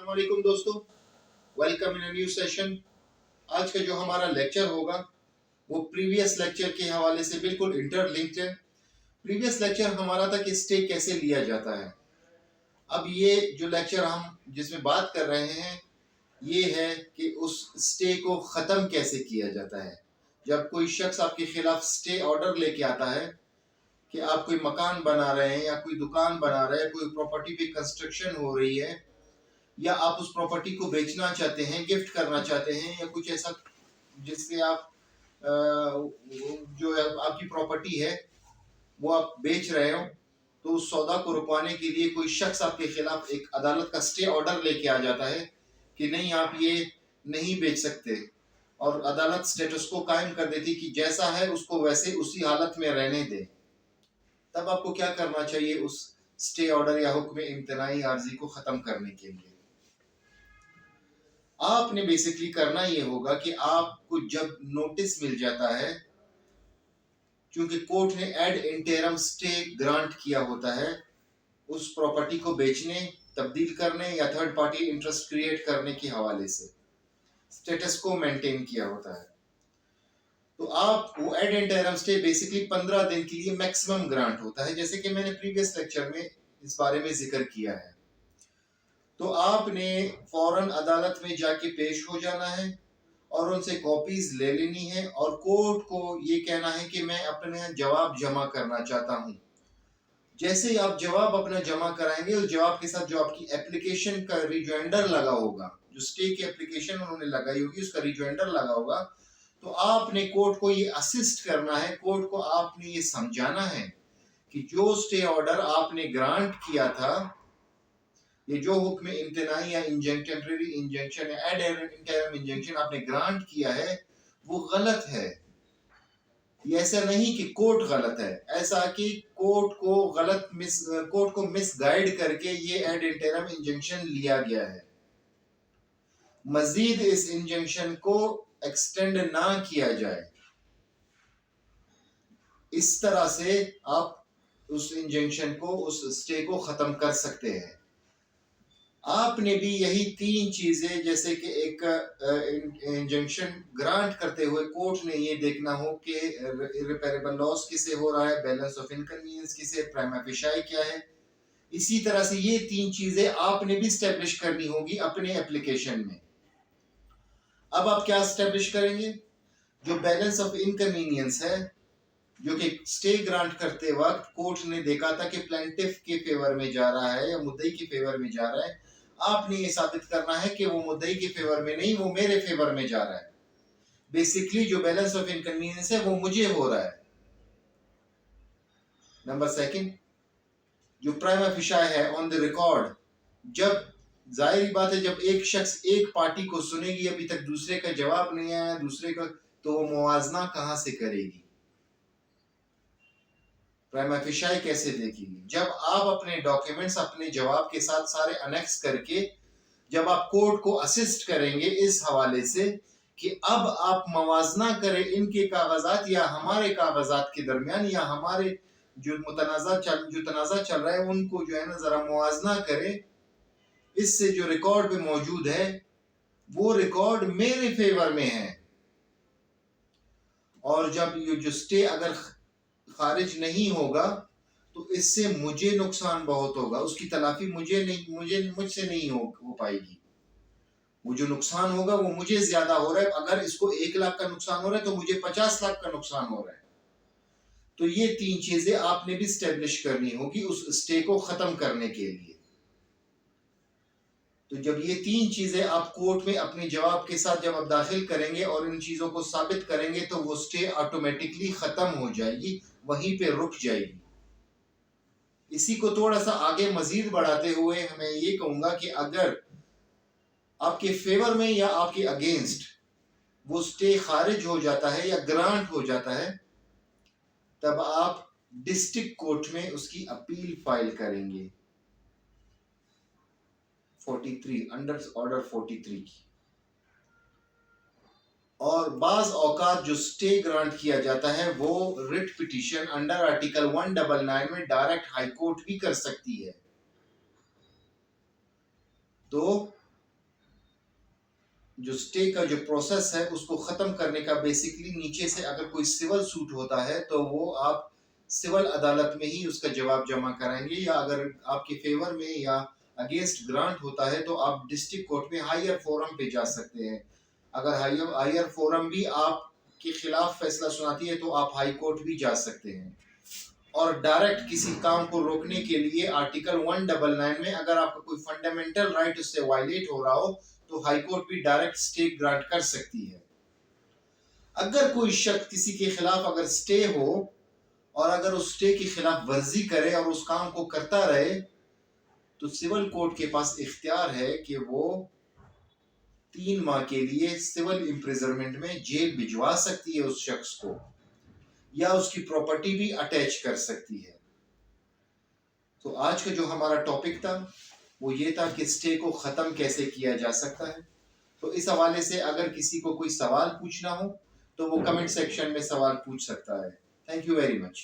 अस्सलामुअलैकुम दोस्तों, welcome in a new session. आज का जो हमारा लेक्चर होगा वो प्रीवियस लेक्चर के हवाले से बिल्कुल इंटरलिंक्ड है। प्रीवियस लेक्चर हमारा था कि स्टे कैसे लिया जाता है। अब ये जो लेक्चर हम जिसमें बात कर रहे हैं ये है कि उस स्टे को ख़त्म कैसे किया जाता है। जब कोई शख्स आपके खिलाफ स्टे ऑर्डर लेके आता है कि आप कोई मकान बना रहे हैं या कोई दुकान बना रहे हैं, कोई प्रॉपर्टी पे कंस्ट्रक्शन हो रही है या आप उस प्रॉपर्टी को बेचना चाहते हैं, गिफ्ट करना चाहते हैं या कुछ ऐसा जिससे आप जो आपकी प्रॉपर्टी है वो आप बेच रहे हो, तो उस सौदा को रुकवाने के लिए कोई शख्स आपके खिलाफ एक अदालत का स्टे ऑर्डर लेके आ जाता है कि नहीं आप ये नहीं बेच सकते, और अदालत स्टेटस को कायम कर देती कि जैसा है उसको वैसे उसी हालत में रहने दे। तब आपको क्या करना चाहिए उस स्टे ऑर्डर या हुक्म इम्तनाई आर्जी को खत्म करने के लिए? आपने बेसिकली करना ये होगा कि आपको जब नोटिस मिल जाता है, क्योंकि कोर्ट ने एड इंटेरम स्टे ग्रांट किया होता है उस प्रॉपर्टी को बेचने, तब्दील करने या थर्ड पार्टी इंटरेस्ट क्रिएट करने के हवाले से स्टेटस को मेंटेन किया होता है, तो आप वो एड इंटेरम स्टे बेसिकली 15 दिन के लिए मैक्सिमम ग्रांट होता है, जैसे कि मैंने प्रीवियस लेक्चर में इस बारे में जिक्र किया है। तो आपने फौरन अदालत में जाके पेश हो जाना है और उनसे कॉपीज ले लेनी है और कोर्ट को ये कहना है कि मैं अपने जवाब जमा करना चाहता हूँ। जैसे ही आप जवाब अपना जमा कराएंगे, उस जवाब के साथ जो आपकी एप्लीकेशन का रिजॉइंडर लगा होगा, जो स्टे की एप्लीकेशन उन्होंने लगाई होगी उसका रिजॉइंडर लगा होगा, तो आपने कोर्ट को ये असिस्ट करना है, कोर्ट को आपने ये समझाना है कि जो स्टे ऑर्डर आपने ग्रांट किया था, ये जो हुक्म इम्तिनाई या टेम्परेरी इंजंक्शन या एड इंटरम इंजंक्शन आपने ग्रांट किया है वो गलत है। ये ऐसा नहीं कि कोर्ट गलत है, ऐसा कि कोर्ट को मिसगाइड करके ये एड इंटरम इंजंक्शन लिया गया है। मजीद इस इंजंक्शन को एक्सटेंड ना किया जाए। इस तरह से आप उस इंजंक्शन को, उस स्टे को खत्म कर सकते हैं। आपने भी यही तीन चीजें, जैसे कि एक इंजंक्शन ग्रांट करते हुए कोर्ट ने ये देखना हो कि इररिपेरेबल लॉस किसे हो रहा है, बैलेंस ऑफ इनकन्वीनियंस किसे, प्राइमा फेशियाई क्या है, इसी तरह से ये तीन चीजें आपने भी स्टैब्लिश करनी होगी अपने एप्लीकेशन में। अब आप क्या स्टैब्लिश करेंगे? जो बैलेंस ऑफ इनकन्वीनियंस है, जो कि स्टे ग्रांट करते वक्त कोर्ट ने देखा था कि प्लेंटिफ के फेवर में जा रहा है या मुद्दई के फेवर में जा रहा है, आपने ये साबित करना है कि वो मुद्दई के फेवर में नहीं, वो मेरे फेवर में जा रहा है। बेसिकली जो बैलेंस ऑफ इनकन्वीनियंस है वो मुझे हो रहा है। नंबर सेकंड, जो प्राइमा फेशियाई है ऑन द रिकॉर्ड, जब जाहिर बात है जब एक शख्स एक पार्टी को सुनेगी, अभी तक दूसरे का जवाब नहीं आया दूसरे का, तो वो मुआवजा कहां से करेगी, प्राइमा फेशियाई कैसे देखेगी? जब आप अपने डॉक्यूमेंट्स अपने जवाब के साथ सारे अनेक्स करके जब आप कोर्ट को असिस्ट करेंगे इस हवाले से कि अब आप मवाजना करें इनके कागजात या हमारे कागजात के दरमियान, या हमारे जो तनाजा चल रहा है उनको जो है ना जरा मुआवजना करें, इससे जो रिकॉर्ड में मौजूद है वो रिकॉर्ड मेरे फेवर में है, और जब ये जो स्टे अगर खारिज नहीं होगा तो इससे मुझे नुकसान बहुत होगा, उसकी तलाफी मुझसे नहीं हो पाएगी। वो जो नुकसान होगा वो मुझे ज्यादा हो रहा है, अगर इसको 1 लाख का नुकसान हो रहा है तो मुझे 50 लाख का नुकसान हो रहा है। तो ये तीन चीजें आपने भी स्टेब्लिश करनी होगी उस स्टे को खत्म करने के लिए। तो जब ये तीन चीजें आप कोर्ट में अपने जवाब के साथ जब आप दाखिल करेंगे और इन चीजों को साबित करेंगे तो वो स्टे ऑटोमेटिकली खत्म हो जाएगी, वहीं पे रुक जाएगी। इसी को थोड़ा सा आगे मजीद बढ़ाते हुए मैं ये कहूंगा कि अगर आपके फेवर में या आपके अगेंस्ट वो स्टे खारिज हो जाता है या ग्रांट हो जाता है, तब आप डिस्ट्रिक्ट कोर्ट में उसकी अपील फाइल करेंगे 43 अंडर ऑर्डर 43 की। और बाज औकात जो स्टे ग्रांट किया जाता है वो रिट पिटीशन अंडर आर्टिकल 199 में डायरेक्ट हाई कोर्ट भी कर सकती है। तो जो स्टे का जो प्रोसेस है उसको खत्म करने का बेसिकली नीचे से अगर कोई सिविल सूट होता है तो वो आप सिविल अदालत में ही उसका जवाब जमा कराएंगे, या अगर आपके फेवर में या अगेंस्ट ग्रांट होता है तो आप डिस्ट्रिक्ट कोर्ट में हायर फोरम पे जा सकते हैं। अगर हायर फोरम भी आपके खिलाफ फैसला सुनाती है तो आप हाई कोर्ट भी जा सकते हैं। और डायरेक्ट किसी काम को रोकने के लिए आर्टिकल 199 में अगर आपका कोई फंडामेंटल राइट उससे वायलेट हो रहा हो तो हाई कोर्ट भी डायरेक्ट स्टे ग्रांट कर सकती है। अगर कोई शख्स किसी के खिलाफ अगर स्टे हो और अगर उस स्टे की खिलाफ वर्जी करे और उस काम को करता रहे तो सिविल कोर्ट के पास इख्तियार है कि वो 3 माह के लिए सिविल इम्प्रिजनमेंट में जेल भिजवा सकती है उस शख्स को, या उसकी प्रॉपर्टी भी अटैच कर सकती है। तो आज का जो हमारा टॉपिक था वो ये था कि स्टे को ख़त्म कैसे किया जा सकता है। तो इस हवाले से अगर किसी को कोई सवाल पूछना हो तो वो कमेंट सेक्शन में सवाल पूछ सकता है। Thank you very much.